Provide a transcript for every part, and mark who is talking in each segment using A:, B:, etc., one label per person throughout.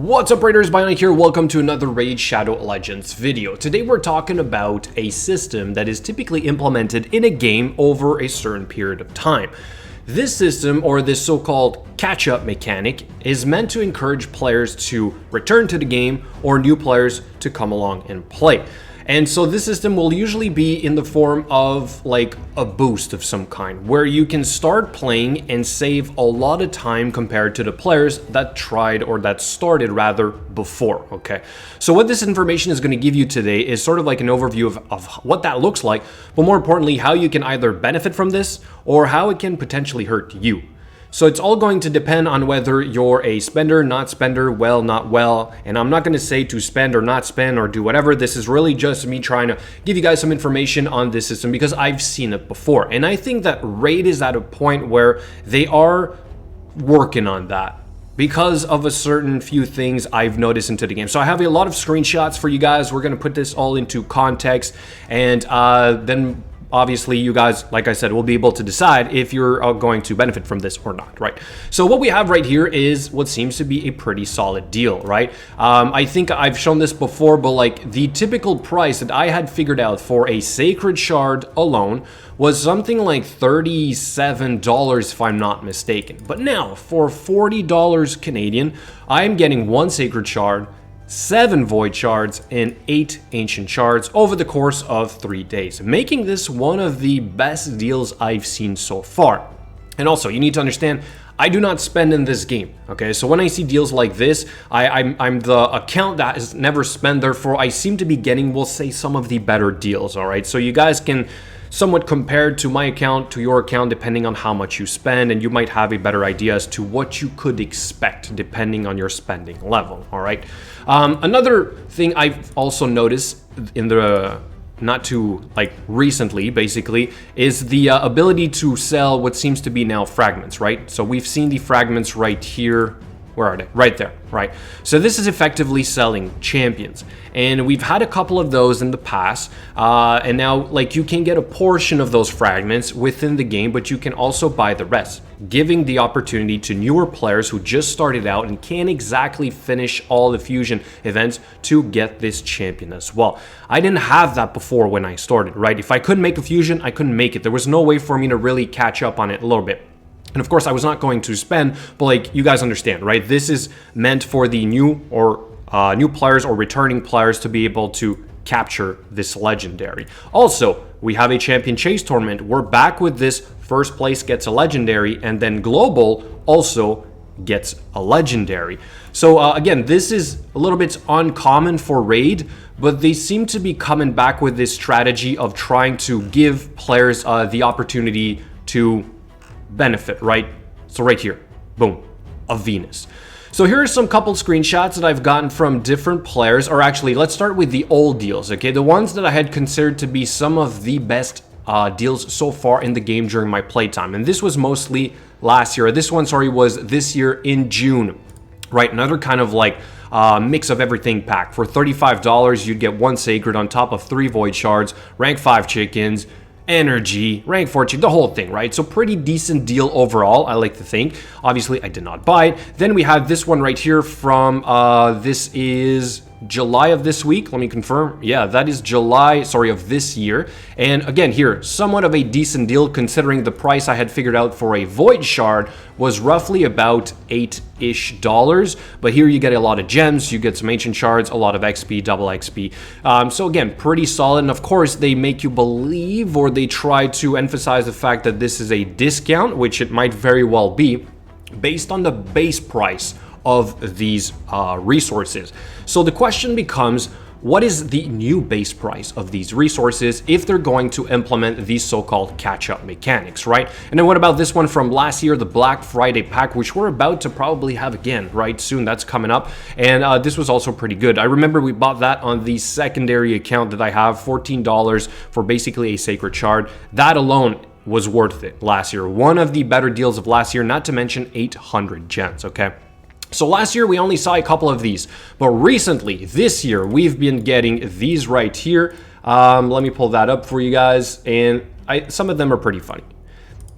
A: What's up, Raiders? Bionic here. Welcome to another Raid Shadow Legends video. Today we're talking about a system that is typically implemented in a game over a certain period of time. This system, or this so-called catch-up mechanic, is meant to encourage players to return to the game or new players to come along and play. And so this system will usually be in the form of like a boost of some kind, where you can start playing and save a lot of time compared to the players that tried, or that started rather, before, okay? So what this information is going to give you today is sort of like an overview of what that looks like, but more importantly, how you can either benefit from this or how it can potentially hurt you. So it's all going to depend on whether you're a spender, not spender, well, not well. And I'm not going to say to spend or not spend or do whatever. This is really just me trying to give you guys some information on this system because I've seen it before. And I think that Raid is at a point where they are working on that because of a certain few things I've noticed into the game. So I have a lot of screenshots for you guys. We're going to put this all into context, and then obviously, you guys, like I said, will be able to decide if you're going to benefit from this or not, right? So what we have right here is what seems to be a pretty solid deal, right? I think I've shown this before, but like the typical price that I had figured out for a Sacred Shard alone was something like $37 if I'm not mistaken. But now for $40 Canadian, I'm getting one Sacred Shard, 7 Void Shards, and 8 Ancient Shards over the course of 3 days, making this one of the best deals I've seen so far. And also, you need to understand, I do not spend in this game, okay? So when I see deals like this, I'm the account that has never spent, therefore I seem to be getting, we'll say, some of the better deals, all right? So you guys can somewhat compare to my account to your account depending on how much you spend, and you might have a better idea as to what you could expect depending on your spending level, all right? Another thing I've also noticed in the not too like recently basically is the ability to sell what seems to be now fragments, right? So we've seen the fragments right here. Where are they? Right there, right? So this is effectively selling champions, and we've had a couple of those in the past, and now like you can get a portion of those fragments within the game, but you can also buy the rest, giving the opportunity to newer players who just started out and can't exactly finish all the fusion events to get this champion as well. I didn't have that before when I started, right? If I couldn't make a fusion, I couldn't make it. There was no way for me to really catch up on it a little bit. And of course, I was not going to spend, but like you guys understand, right? This is meant for the new players or returning players to be able to capture this legendary. Also, we have a champion chase tournament. We're back with this. First place gets a legendary, and then global also gets a legendary. So again, this is a little bit uncommon for Raid, but they seem to be coming back with this strategy of trying to give players the opportunity to benefit, right? So right here, boom, a Venus. So here are some couple screenshots that I've gotten from different players, or actually let's start with the old deals, okay? The ones that I had considered to be some of the best deals so far in the game during my playtime. And this was mostly last year. This one, sorry, was this year in June, right? Another kind of like mix of everything pack. For $35, you'd get 1 Sacred on top of 3 Void Shards, rank 5 chickens, energy, rank 4, the whole thing, right? So pretty decent deal overall, I like to think. Obviously, I did not buy it. Then we have this one right here from, this is July of this week. Let me confirm. Yeah, that is July, sorry, of this year. And again, here, somewhat of a decent deal considering the price I had figured out for a Void Shard was roughly about $8-ish. But here you get a lot of gems, you get some Ancient Shards, a lot of XP, double XP. So again, pretty solid. And of course, they make you believe, or they try to emphasize the fact that this is a discount, which it might very well be, based on the base price of these resources. So the question becomes, what is the new base price of these resources if they're going to implement these so-called catch-up mechanics, right? And then what about this one from last year, the Black Friday pack, which we're about to probably have again, right? Soon, that's coming up. And this was also pretty good. I remember we bought that on the secondary account that I have, $14 for basically a Sacred Shard. That alone was worth it last year. One of the better deals of last year, not to mention 800 gems, okay? So last year we only saw a couple of these, but recently, this year, we've been getting these right here. Let me pull that up for you guys, and some of them are pretty funny.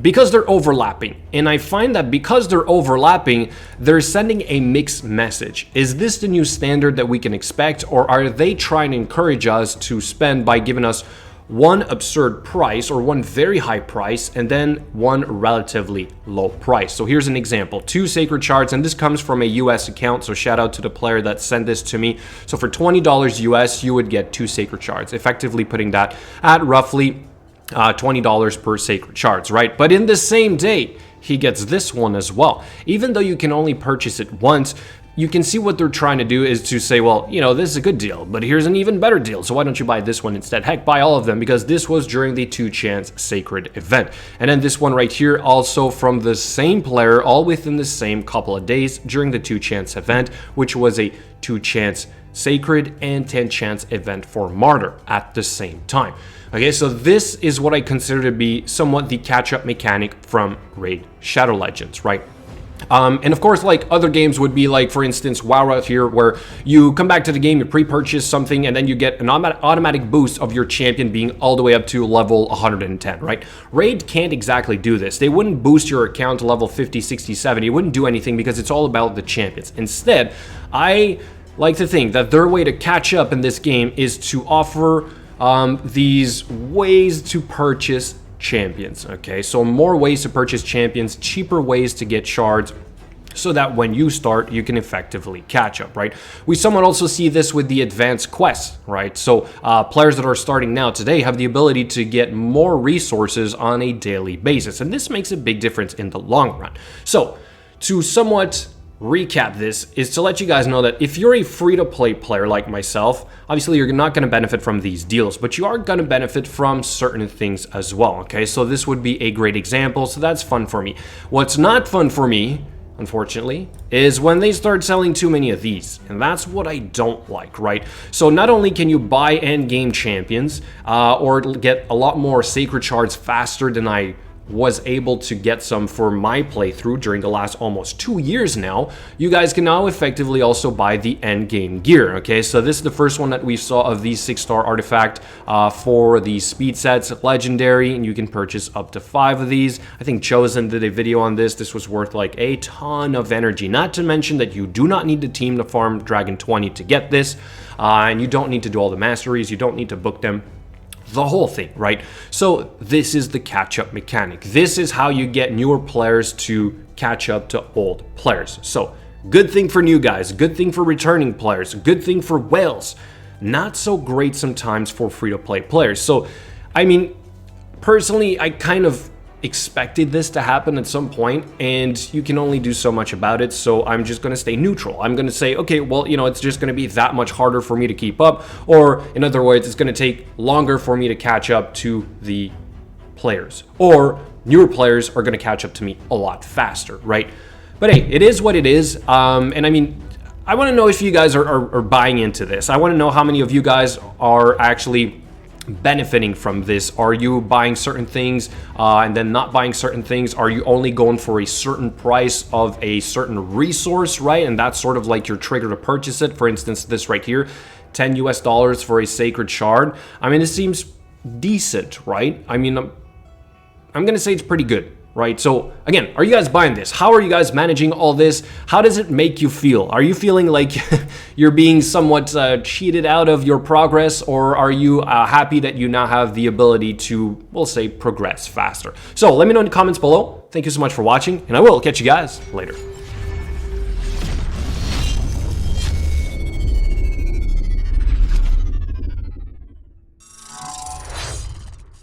A: because they're overlapping. And I find that because they're overlapping, they're sending a mixed message. Is this the new standard that we can expect, or are they trying to encourage us to spend by giving us one absurd price or one very high price and then one relatively low price? So here's an example, 2 sacred shards, and this comes from a US account, so shout out to the player that sent this to me. So for $20 US, you would get 2 sacred shards, effectively putting that at roughly $20 per sacred shards, right? But in the same day, he gets this one as well. Even though you can only purchase it once, you can see what they're trying to do is to say, well, you know, this is a good deal, but here's an even better deal. So why don't you buy this one instead? Heck, buy all of them, because this was during the 2 chance sacred event. And then this one right here, also from the same player, all within the same couple of days during the 2 chance event, which was a 2 chance sacred and 10 chance event for martyr at the same time. Okay, so this is what I consider to be somewhat the catch-up mechanic from Raid Shadow Legends, right? And of course, like other games would be like, for instance, WoW right here, where you come back to the game, you pre-purchase something, and then you get an automatic boost of your champion being all the way up to level 110, right? Raid can't exactly do this. They wouldn't boost your account to level 50, 60, 70. It wouldn't do anything because it's all about the champions. Instead, I like to think that their way to catch up in this game is to offer these ways to purchase champions. Okay, so more ways to purchase champions, cheaper ways to get shards, so that when you start, you can effectively catch up, right? We somewhat also see this with the advanced quests, right? So players that are starting now today have the ability to get more resources on a daily basis, and this makes a big difference in the long run. So to somewhat recap this is to let you guys know that if you're a free-to-play player like myself, obviously you're not going to benefit from these deals, but you are going to benefit from certain things as well. Okay, so this would be a great example, so that's fun for me. What's not fun for me, unfortunately, is when they start selling too many of these, and that's what I don't like, right? So not only can you buy end game champions or get a lot more sacred shards faster than I was able to get some for my playthrough during the last almost 2 years now, you guys can now effectively also buy the end game gear. Okay, so this is the first one that we saw of the 6-star artifact for the speed sets, legendary, and you can purchase up to 5 of these. I think Chosen did a video on this. This was worth like a ton of energy, not to mention that you do not need the team to farm Dragon 20 to get this, and you don't need to do all the masteries, you don't need to book them, the whole thing, right? So this is the catch-up mechanic. This is how you get newer players to catch up to old players. So good thing for new guys, good thing for returning players, good thing for whales. Not so great sometimes for free-to-play players. So, I mean, personally, I kind of expected this to happen at some point, and you can only do so much about it, so I'm just going to stay neutral. I'm going to say, okay, well, you know, it's just going to be that much harder for me to keep up, or in other words, it's going to take longer for me to catch up to the players, or newer players are going to catch up to me a lot faster, right? But hey, it is what it is, and I mean, I want to know if you guys are buying into this. I want to know how many of you guys are actually benefiting from this. Are you buying certain things and then not buying certain things? Are you only going for a certain price of a certain resource, right? And that's sort of like your trigger to purchase it. For instance, this right here, $10 US for a sacred shard. I mean, it seems decent, right? I mean, I'm gonna say it's pretty good, right? So again, are you guys buying this? How are you guys managing all this? How does it make you feel? Are you feeling like you're being somewhat cheated out of your progress, or are you happy that you now have the ability to, we'll say, progress faster? So let me know in the comments below. Thank you so much for watching, and I will catch you guys later.